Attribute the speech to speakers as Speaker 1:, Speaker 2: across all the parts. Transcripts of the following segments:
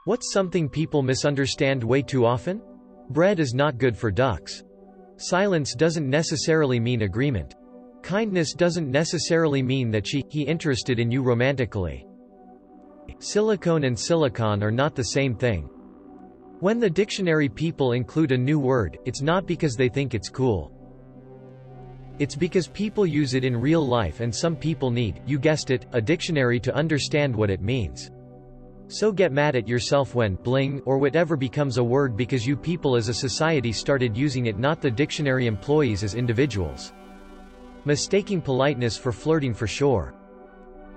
Speaker 1: What's something people misunderstand way too often? Bread is not good for ducks. Silence doesn't necessarily mean agreement. Kindness doesn't necessarily mean that he interested in you romantically. Silicone and silicon are not the same thing. When the dictionary people include a new word, it's not because they think it's cool. It's because people use it in real life and some people need, you guessed it, a dictionary to understand what it means. So get mad at yourself when bling or whatever becomes a word because you people as a society started using it, not the dictionary employees as individuals. Mistaking politeness for flirting for sure.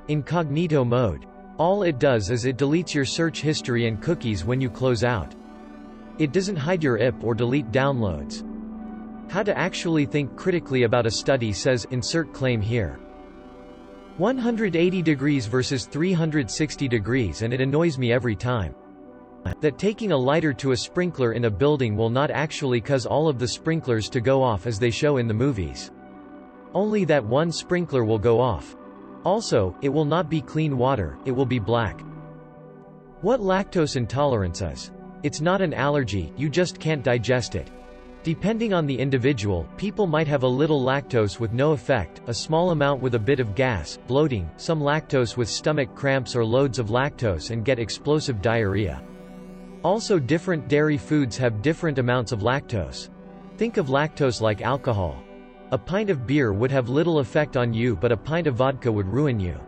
Speaker 1: Incognito mode. All it does is it deletes your search history and cookies when you close out. It doesn't hide your IP or delete downloads. How to actually think critically about a study says, insert claim here. 180 degrees versus 360 degrees, and it annoys me every time. That taking a lighter to a sprinkler in a building will not actually cause all of the sprinklers to go off as they show in the movies. Only that one sprinkler will go off. Also, it will not be clean water, it will be black. What lactose intolerance is? It's not an allergy, you just can't digest it. Depending on the individual, people might have a little lactose with no effect, a small amount with a bit of gas, bloating, some lactose with stomach cramps, or loads of lactose and get explosive diarrhea. Also, different dairy foods have different amounts of lactose. Think of lactose like alcohol. A pint of beer would have little effect on you, but a pint of vodka would ruin you.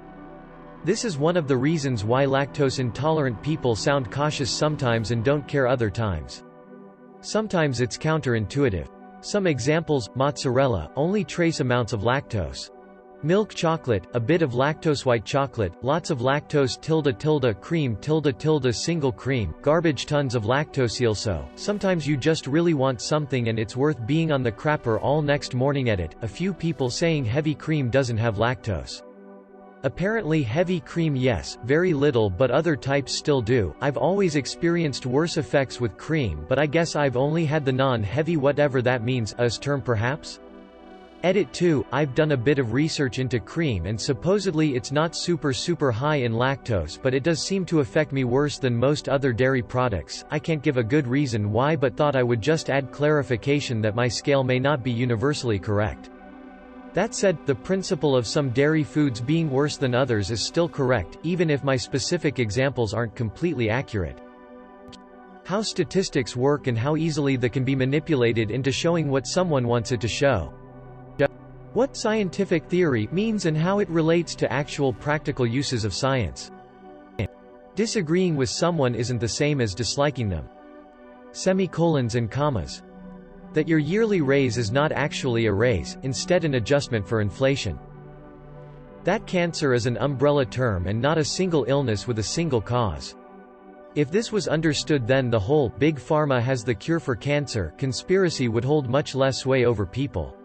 Speaker 1: This is one of the reasons why lactose-intolerant people sound cautious sometimes and don't care other times. Sometimes it's counterintuitive. Some examples: mozzarella, only trace amounts of lactose. Milk chocolate, a bit of lactose. White chocolate, lots of lactose. Cream single cream, garbage. Tons of lactose. Also, sometimes you just really want something and it's worth being on the crapper all next morning at it. A few people saying heavy cream doesn't have lactose. Apparently heavy cream yes, very little, but other types still do. I've always experienced worse effects with cream, but I guess I've only had the non-heavy, whatever that means, as term perhaps? Edit 2, I've done a bit of research into cream and supposedly it's not super high in lactose, but it does seem to affect me worse than most other dairy products. I can't give a good reason why, but thought I would just add clarification that my scale may not be universally correct. That said, the principle of some dairy foods being worse than others is still correct, even if my specific examples aren't completely accurate. How statistics work and how easily they can be manipulated into showing what someone wants it to show. What scientific theory means and how it relates to actual practical uses of science. Disagreeing with someone isn't the same as disliking them. Semicolons and commas. That your yearly raise is not actually a raise, instead an adjustment for inflation. That cancer is an umbrella term and not a single illness with a single cause. If this was understood, then the whole Big Pharma has the cure for cancer conspiracy would hold much less sway over people.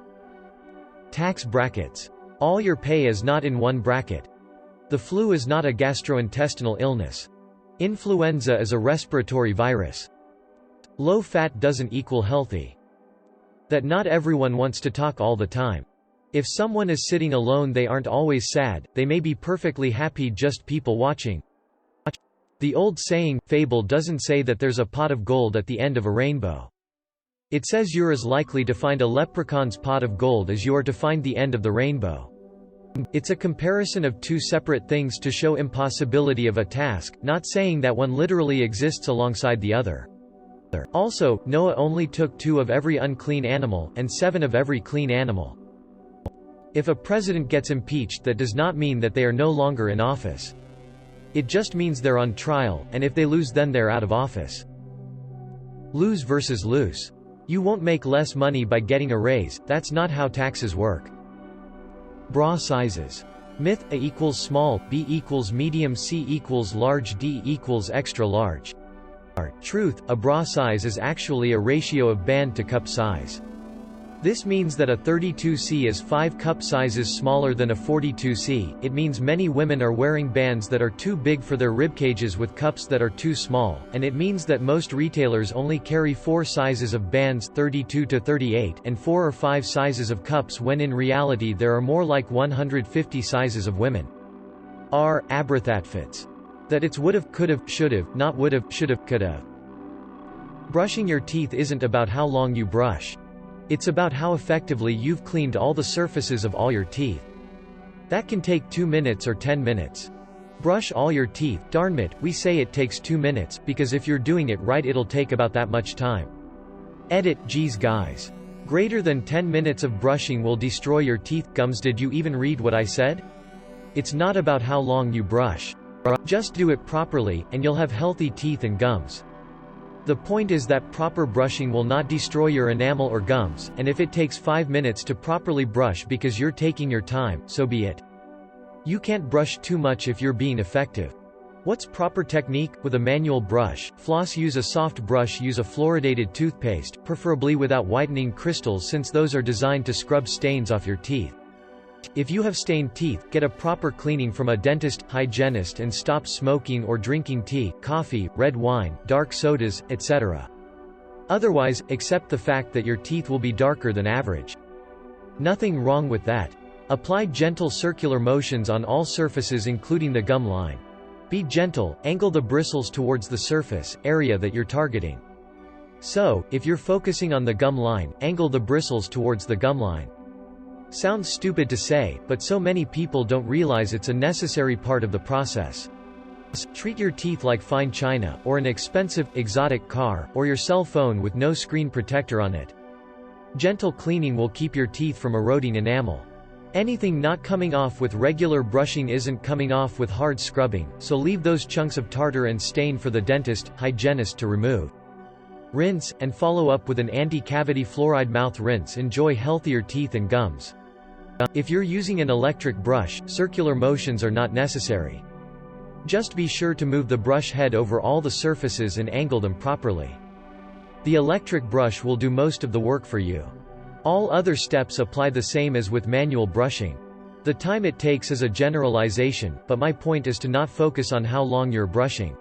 Speaker 1: Tax brackets. All your pay is not in one bracket. The flu is not a gastrointestinal illness. Influenza is a respiratory virus. Low fat doesn't equal healthy. That not everyone wants to talk all the time. If someone is sitting alone, they aren't always sad, they may be perfectly happy, just people watching. The old saying, fable doesn't say that there's a pot of gold at the end of a rainbow. It says you're as likely to find a leprechaun's pot of gold as you are to find the end of the rainbow. It's a comparison of two separate things to show impossibility of a task, not saying that one literally exists alongside the other. Also, Noah only took 2 of every unclean animal, and 7 of every clean animal. If a president gets impeached, that does not mean that they are no longer in office. It just means they're on trial, and if they lose, then they're out of office. Lose versus lose. You won't make less money by getting a raise, that's not how taxes work. Bra sizes. Myth: A equals small, B equals medium, C equals large, D equals extra large. Truth: A bra size is actually a ratio of band to cup size. This means that a 32C is 5 cup sizes smaller than a 42C. It means many women are wearing bands that are too big for their ribcages with cups that are too small, and it means that most retailers only carry 4 sizes of bands, 32 to 38, and 4 or 5 sizes of cups, when in reality there are more like 150 sizes of women. Abrathatfits. That it's would've, could've, should've, not would've, should've, could've. Brushing your teeth isn't about how long you brush. It's about how effectively you've cleaned all the surfaces of all your teeth. That can take 2 minutes or 10 minutes. Brush all your teeth, darn it, we say it takes 2 minutes, because if you're doing it right it'll take about that much time. Edit, geez guys. Greater than 10 minutes of brushing will destroy your teeth, gums. Did you even read what I said? It's not about how long you brush. Just do it properly, and you'll have healthy teeth and gums. The point is that proper brushing will not destroy your enamel or gums, and if it takes 5 minutes to properly brush because you're taking your time, so be it. You can't brush too much if you're being effective. What's proper technique? With a manual brush, floss. Use a soft brush. Use a fluoridated toothpaste, preferably without whitening crystals since those are designed to scrub stains off your teeth. If you have stained teeth, get a proper cleaning from a dentist, hygienist and stop smoking or drinking tea, coffee, red wine, dark sodas, etc. Otherwise, accept the fact that your teeth will be darker than average. Nothing wrong with that. Apply gentle circular motions on all surfaces including the gum line. Be gentle, angle the bristles towards the surface area that you're targeting. So, if you're focusing on the gum line, angle the bristles towards the gum line. Sounds stupid to say, but so many people don't realize it's a necessary part of the process. Treat your teeth like fine china, or an expensive, exotic car, or your cell phone with no screen protector on it. Gentle cleaning will keep your teeth from eroding enamel. Anything not coming off with regular brushing isn't coming off with hard scrubbing, so leave those chunks of tartar and stain for the dentist, hygienist to remove. Rinse, and follow up with an anti-cavity fluoride mouth rinse. Enjoy healthier teeth and gums. If you're using an electric brush, circular motions are not necessary. Just be sure to move the brush head over all the surfaces and angle them properly. The electric brush will do most of the work for you. All other steps apply the same as with manual brushing. The time it takes is a generalization, but my point is to not focus on how long you're brushing.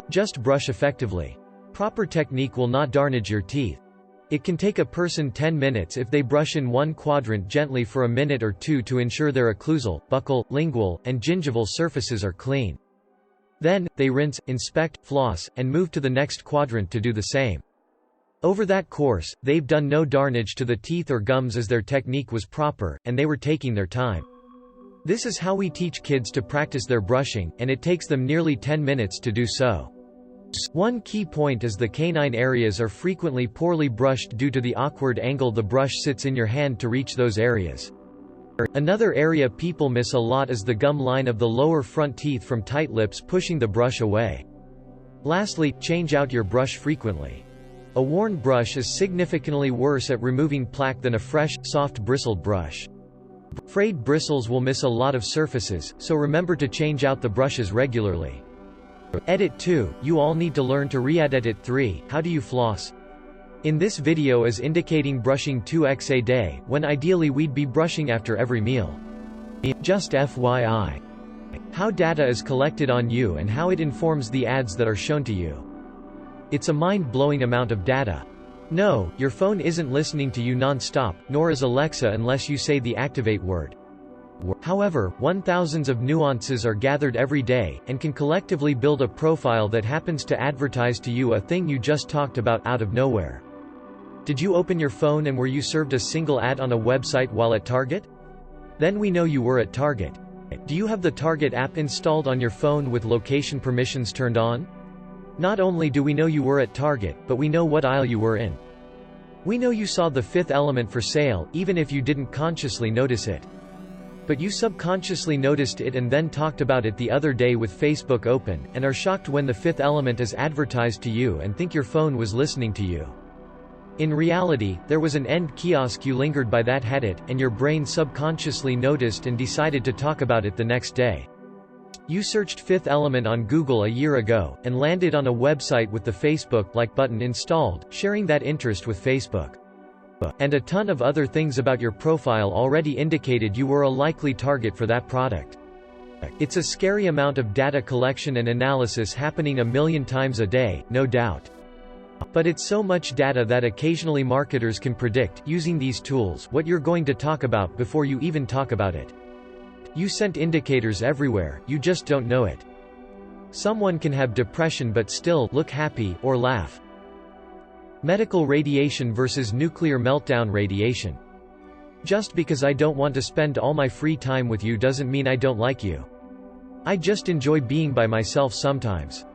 Speaker 1: Just brush effectively. Proper technique will not damage your teeth. It can take a person 10 minutes if they brush in one quadrant gently for a minute or two to ensure their occlusal, buccal, lingual, and gingival surfaces are clean. Then, they rinse, inspect, floss, and move to the next quadrant to do the same. Over that course, they've done no damage to the teeth or gums as their technique was proper, and they were taking their time. This is how we teach kids to practice their brushing, and it takes them nearly 10 minutes to do so. One key point is the canine areas are frequently poorly brushed due to the awkward angle the brush sits in your hand to reach those areas. Another area people miss a lot is the gum line of the lower front teeth from tight lips pushing the brush away. Lastly, change out your brush frequently. A worn brush is significantly worse at removing plaque than a fresh, soft bristled brush. Frayed bristles will miss a lot of surfaces, so remember to change out the brushes regularly. Edit 2, you all need to learn to re-edit. 3, how do you floss? In this video is indicating brushing 2x a day, when ideally we'd be brushing after every meal. Just FYI. How data is collected on you and how it informs the ads that are shown to you. It's a mind-blowing amount of data. No, your phone isn't listening to you non-stop, nor is Alexa unless you say the activate word. However, thousands of nuances are gathered every day, and can collectively build a profile that happens to advertise to you a thing you just talked about out of nowhere. Did you open your phone and were you served a single ad on a website while at Target? Then we know you were at Target. Do you have the Target app installed on your phone with location permissions turned on? Not only do we know you were at Target, but we know what aisle you were in. We know you saw The Fifth Element for sale, even if you didn't consciously notice it. But you subconsciously noticed it and then talked about it the other day with Facebook open, and are shocked when The Fifth Element is advertised to you and think your phone was listening to you. In reality, there was an end kiosk you lingered by that had it, and your brain subconsciously noticed and decided to talk about it the next day. You searched Fifth Element on Google a year ago, and landed on a website with the Facebook like button installed, sharing that interest with Facebook. And a ton of other things about your profile already indicated you were a likely target for that product. It's a scary amount of data collection and analysis happening a million times a day, no doubt. But it's so much data that occasionally marketers can predict, using these tools, what you're going to talk about before you even talk about it. You sent indicators everywhere, you just don't know it. Someone can have depression but still look happy or laugh. Medical radiation versus nuclear meltdown radiation. Just because I don't want to spend all my free time with you doesn't mean I don't like you. I just enjoy being by myself sometimes.